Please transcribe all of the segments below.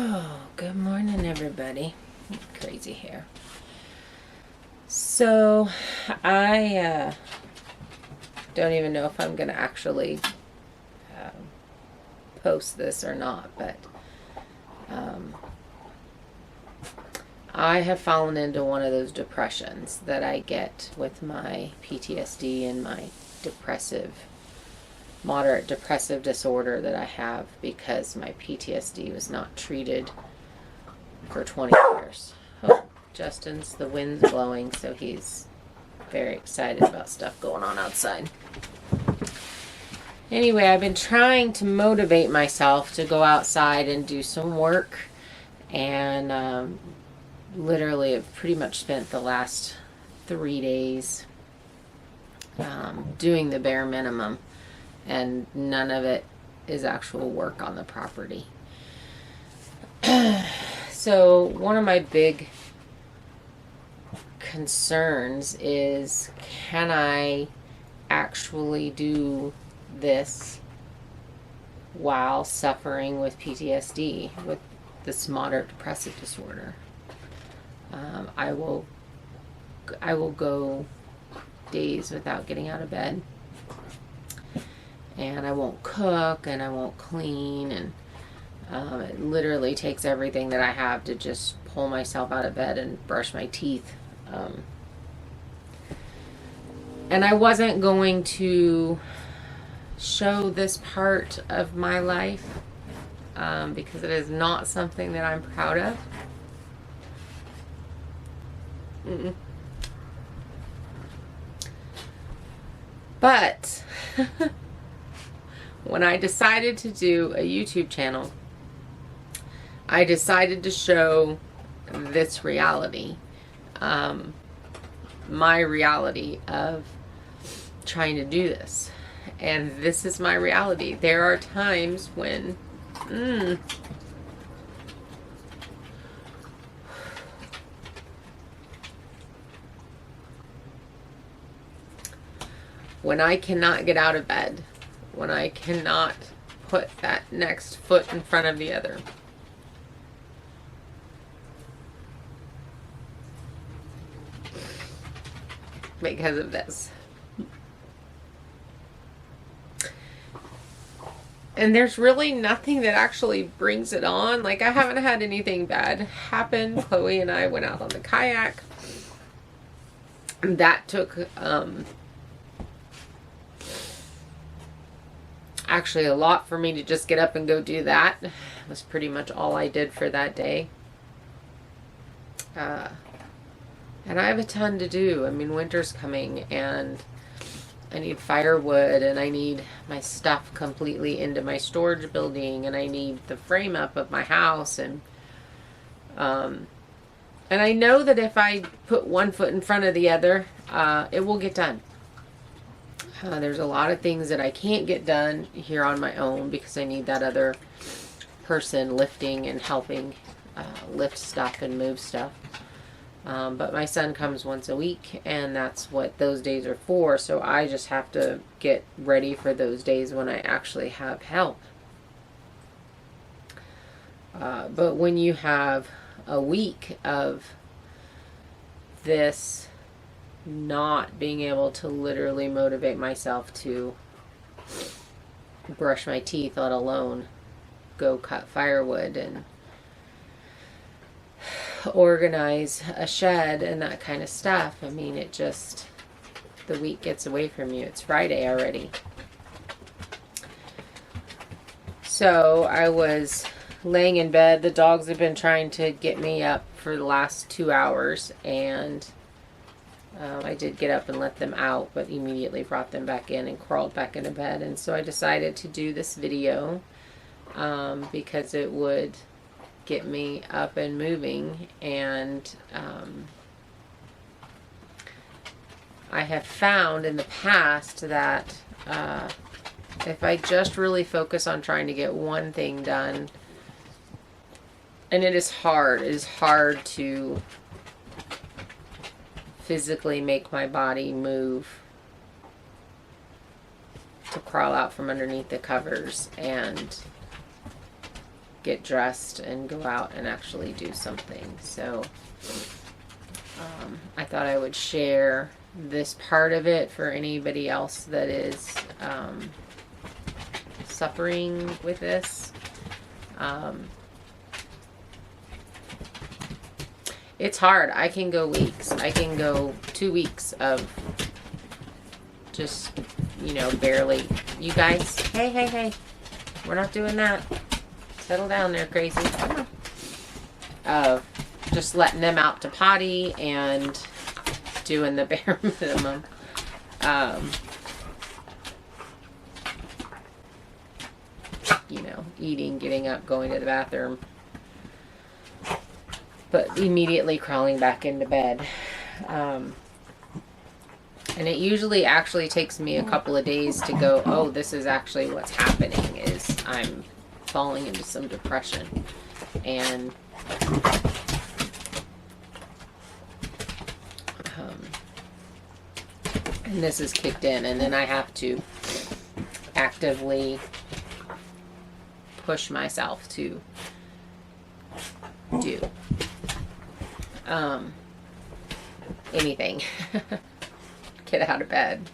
Oh, good morning, everybody. Crazy hair. So, I don't even know if I'm going to actually post this or not, but I have fallen into one of those depressions that I get with my PTSD and my moderate depressive disorder that I have because my PTSD was not treated for 20 years. Oh, the wind's blowing, so he's very excited about stuff going on outside. Anyway, I've been trying to motivate myself to go outside and do some work, and literally have pretty much spent the last 3 days doing the bare minimum, and none of it is actual work on the property. So one of my big concerns is, can I actually do this while suffering with PTSD, with this moderate depressive disorder? I will go days without getting out of bed, and I won't cook, and I won't clean, and it literally takes everything that I have to just pull myself out of bed and brush my teeth. And I wasn't going to show this part of my life because it is not something that I'm proud of. But when I decided to do a YouTube channel, I decided to show this reality, my reality of trying to do this. And this is my reality. There are times when when I cannot get out of bed, when I cannot put that next foot in front of the other. Because of this. And there's really nothing that actually brings it on. Like, I haven't had anything bad happen. Chloe and I went out on the kayak. That took actually a lot for me to just get up and go do that. It was pretty much all I did for that day. And I have a ton to do. I mean, winter's coming, and I need firewood, and I need my stuff completely into my storage building, and I need the frame up of my house, and I know that if I put one foot in front of the other, it will get done. There's a lot of things that I can't get done here on my own because I need that other person lifting and helping lift stuff and move stuff. But my son comes once a week, and that's what those days are for. So I just have to get ready for those days when I actually have help. But when you have a week of this not being able to literally motivate myself to brush my teeth, let alone go cut firewood and organize a shed and that kind of stuff. I mean, it just, the week gets away from you. It's Friday already. So I was laying in bed. The dogs have been trying to get me up for the last 2 hours, and I did get up and let them out, but immediately brought them back in and crawled back into bed. And so I decided to do this video because it would get me up and moving, and I have found in the past that if I just really focus on trying to get one thing done, and it is hard to physically make my body move to crawl out from underneath the covers and get dressed and go out and actually do something. So I thought I would share this part of it for anybody else that is suffering with this. It's hard. I can go weeks. I can go 2 weeks of just, you know, barely. You guys, hey. We're not doing that. Settle down there, crazy. Come on. Just letting them out to potty and doing the bare minimum. You know, eating, getting up, going to the bathroom, but immediately crawling back into bed. And it usually actually takes me a couple of days to go, oh, this is actually what's happening, is I'm falling into some depression. And this is kicked in, and then I have to actively push myself to do anything. Get out of bed.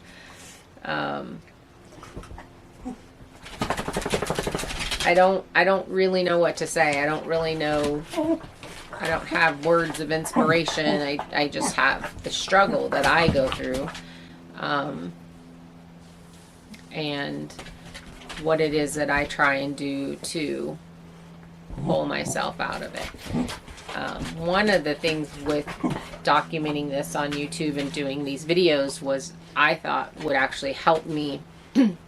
I don't really know what to say. I don't really know. I don't have words of inspiration. I just have the struggle that I go through. And what it is that I try and do to pull myself out of it. One of the things with documenting this on YouTube and doing these videos was I thought would actually help me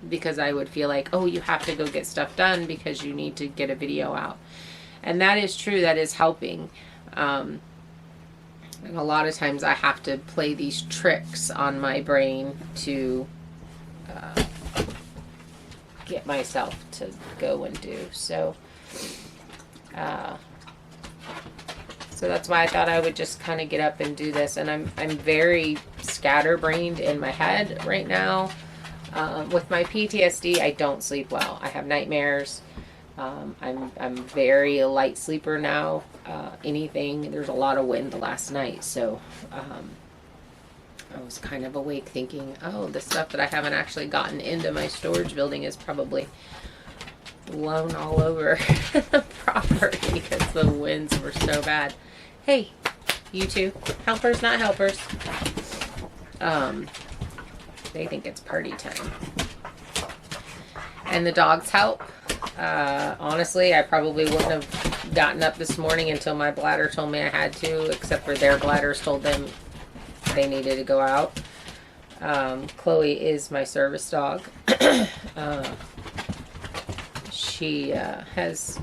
because I would feel like, oh, you have to go get stuff done because you need to get a video out. And that is true. That is helping. And a lot of times I have to play these tricks on my brain to get myself to go and do. So that's why I thought I would just kind of get up and do this. And I'm very scatterbrained in my head right now. With my PTSD, I don't sleep well. I have nightmares. I'm very a light sleeper now. There's a lot of wind last night, so I was kind of awake thinking, oh, the stuff that I haven't actually gotten into my storage building is probably blown all over the property because the winds were so bad. Hey, you two, helpers, not helpers. They think it's party time. And the dogs help. Honestly, I probably wouldn't have gotten up this morning until my bladder told me I had to, except for their bladders told them they needed to go out. Chloe is my service dog. She has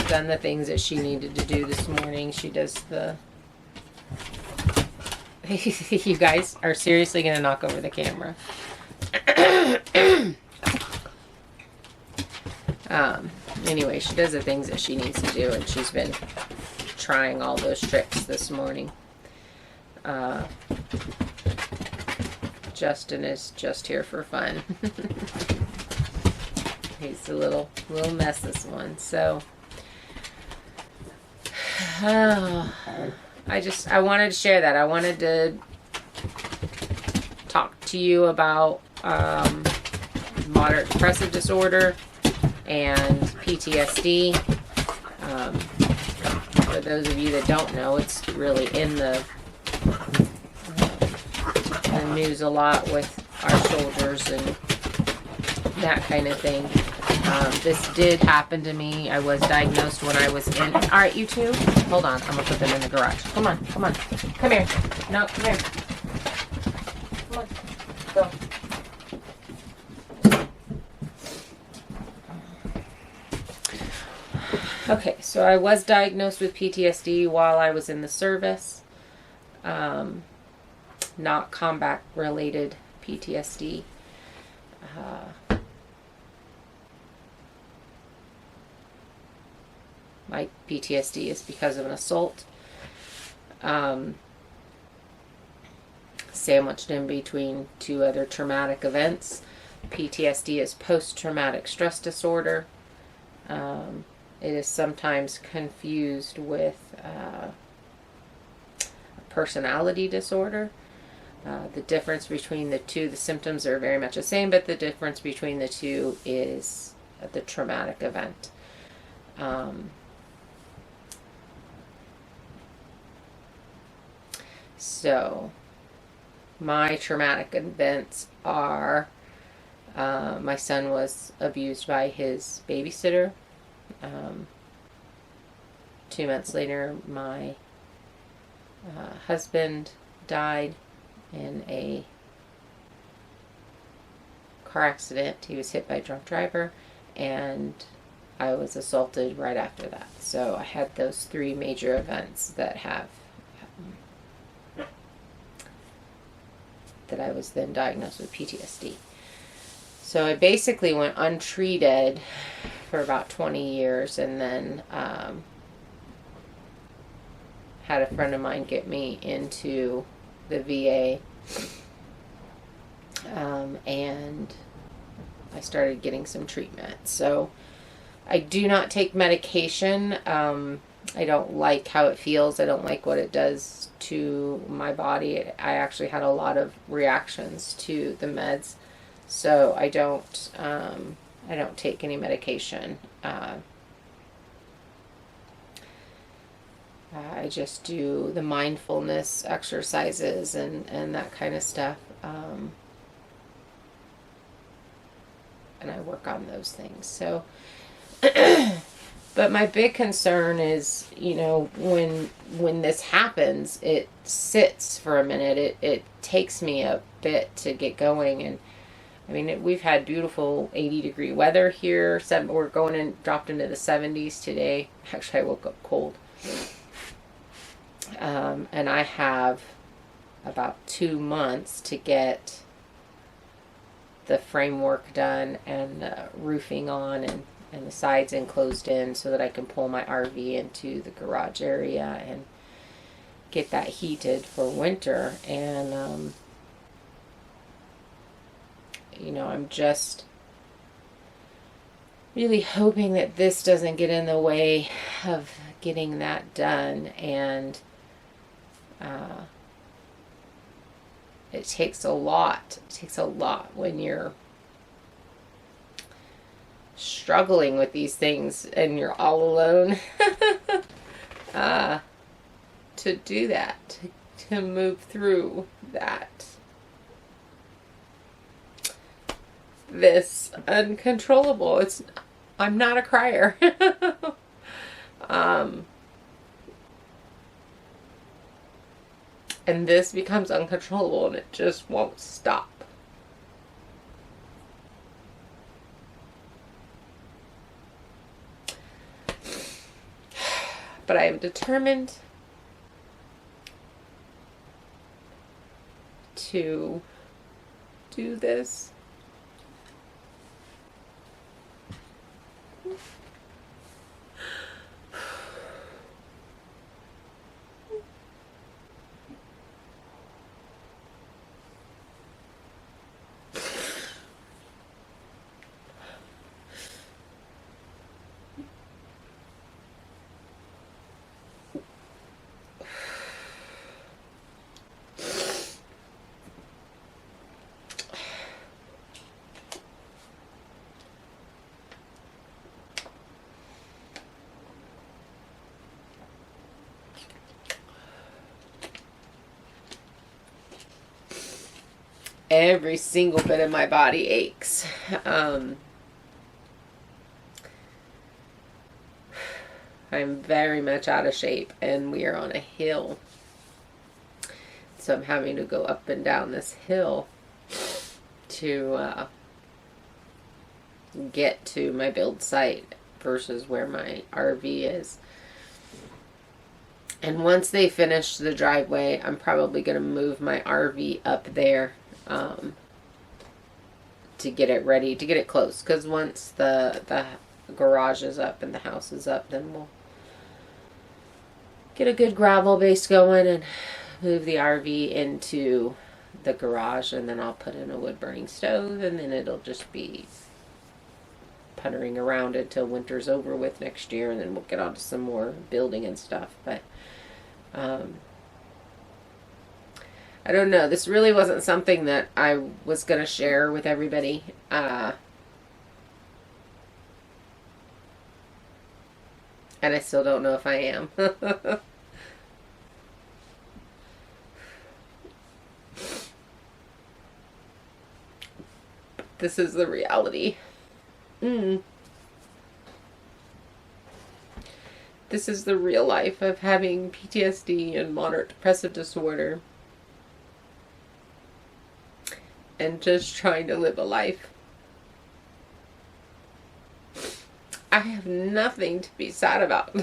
done the things that she needed to do this morning. She does the... You guys are seriously going to knock over the camera. Anyway, she does the things that she needs to do, and she's been trying all those tricks this morning. Justin is just here for fun. He's a little mess, this one. So, I wanted to share that. I wanted to talk to you about moderate depressive disorder and PTSD. For those of you that don't know, it's really in the news a lot with our soldiers and that kind of thing. This did happen to me. I was diagnosed when I was in... Alright, you two, hold on. I'm going to put them in the garage. Come on. Come here. No, come here. Come on. Go. Okay, so I was diagnosed with PTSD while I was in the service. Not combat-related PTSD. My PTSD is because of an assault. Sandwiched in between two other traumatic events. PTSD is post-traumatic stress disorder. It is sometimes confused with personality disorder. The difference between the two, the symptoms are very much the same, but the difference between the two is the traumatic event. So, my traumatic events are my son was abused by his babysitter. 2 months later, my husband died in a car accident. He was hit by a drunk driver, and I was assaulted right after that. So I had those 3 major events that I was then diagnosed with PTSD. So I basically went untreated for about 20 years, and then had a friend of mine get me into the VA, and I started getting some treatment. So I do not take medication. I don't like how it feels. I don't like what it does to my body. I actually had a lot of reactions to the meds, so I don't take any medication. I just do the mindfulness exercises and that kind of stuff. And I work on those things. So, but my big concern is, when this happens, it sits for a minute. It takes me a bit to get going. And I mean, we've had beautiful 80-degree weather here. We're dropped into the 70s today. Actually, I woke up cold. And I have about 2 months to get the framework done and the roofing on and the sides enclosed in so that I can pull my RV into the garage area and get that heated for winter. And, I'm just really hoping that this doesn't get in the way of getting that done. And it takes a lot. It takes a lot when you're struggling with these things and you're all alone to do that, to move through that. This uncontrollable. I'm not a crier. And this becomes uncontrollable and it just won't stop. But I am determined to do this. Every single bit of my body aches. I'm very much out of shape, and we are on a hill. So I'm having to go up and down this hill to get to my build site versus where my RV is. And once they finish the driveway, I'm probably going to move my RV up there to get it ready, to get it close. Because once the garage is up and the house is up, then we'll get a good gravel base going and move the RV into the garage, and then I'll put in a wood burning stove, and then it'll just be puttering around until winter's over with next year, and then we'll get on to some more building and stuff. But I don't know. This really wasn't something that I was going to share with everybody. And I still don't know if I am. This is the reality. This is the real life of having PTSD and moderate depressive disorder. And just trying to live a life. I have nothing to be sad about.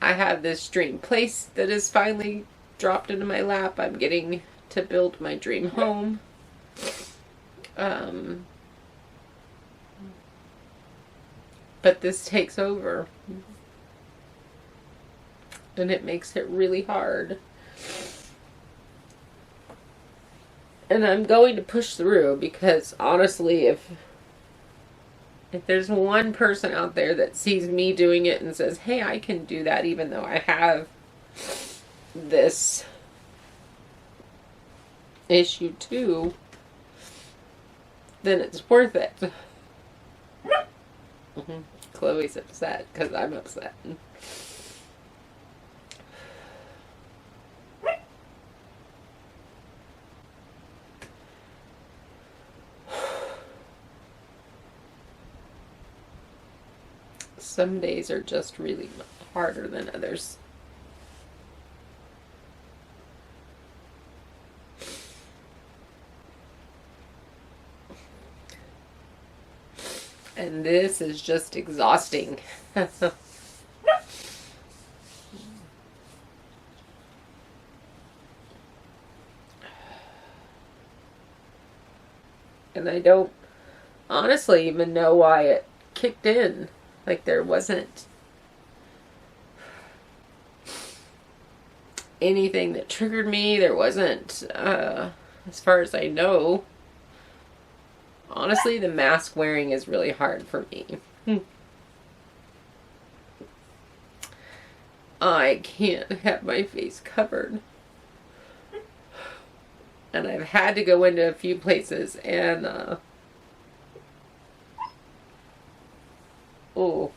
I have this dream place that is finally dropped into my lap. I'm getting to build my dream home. But this takes over. And it makes it really hard. And I'm going to push through because honestly, if there's one person out there that sees me doing it and says, hey, I can do that even though I have this issue too, then it's worth it. Chloe's upset because I'm upset. Some days are just really harder than others. And this is just exhausting. And I don't honestly even know why it kicked in. Like, there wasn't anything that triggered me. There wasn't, as far as I know. Honestly, the mask wearing is really hard for me. I can't have my face covered. And I've had to go into a few places and, oh.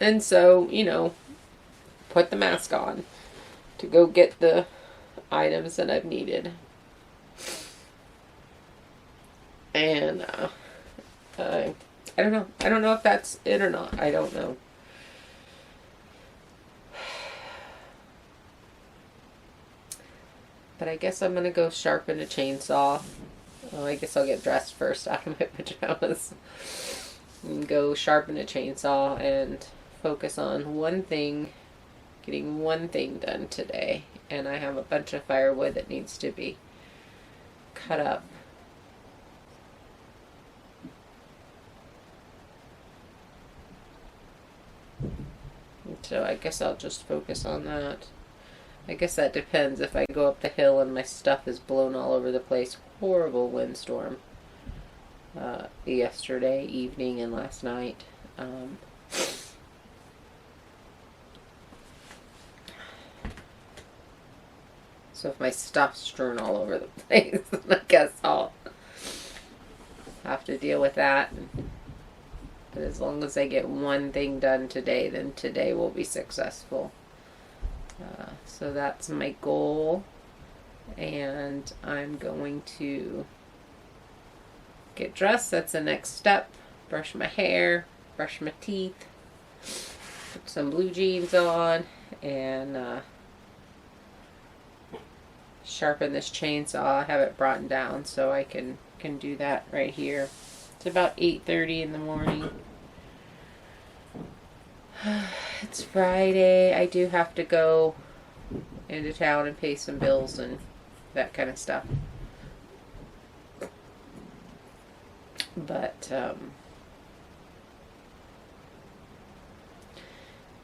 And so, you know, put the mask on to go get the items that I've needed. And, I don't know. I don't know if that's it or not. I don't know. But I guess I'm going to go sharpen a chainsaw. Oh, I guess I'll get dressed first out of my pajamas. And go sharpen a chainsaw and focus on one thing. Getting one thing done today. And I have a bunch of firewood that needs to be cut up. So I guess I'll just focus on that. I guess that depends if I go up the hill and my stuff is blown all over the place. Horrible windstorm. Yesterday evening and last night. So if my stuff's strewn all over the place, then I guess I'll have to deal with that. But as long as I get one thing done today, then today will be successful. So that's my goal. And I'm going to get dressed. That's the next step. Brush my hair, brush my teeth, put some blue jeans on, and sharpen this chainsaw. Have it brought down so I can do that right here. It's about 8:30 in the morning. It's Friday. I do have to go into town and pay some bills and that kind of stuff. But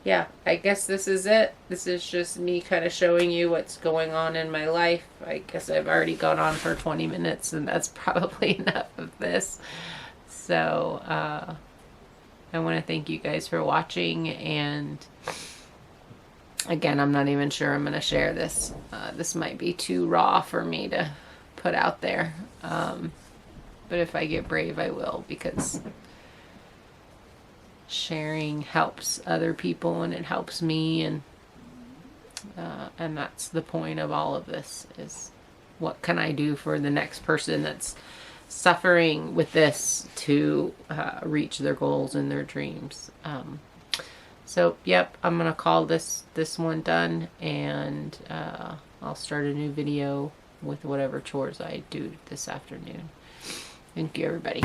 yeah, I guess this is it. This is just me kind of showing you what's going on in my life. I guess I've already gone on for 20 minutes, and that's probably enough of this. So, I want to thank you guys for watching, and again, I'm not even sure I'm going to share this. This might be too raw for me to put out there. But if I get brave, I will, because sharing helps other people and it helps me, and that's the point of all of this, is what can I do for the next person that's suffering with this to reach their goals and their dreams. So yep, I'm gonna call this one done, and I'll start a new video with whatever chores I do this afternoon. Thank you, everybody.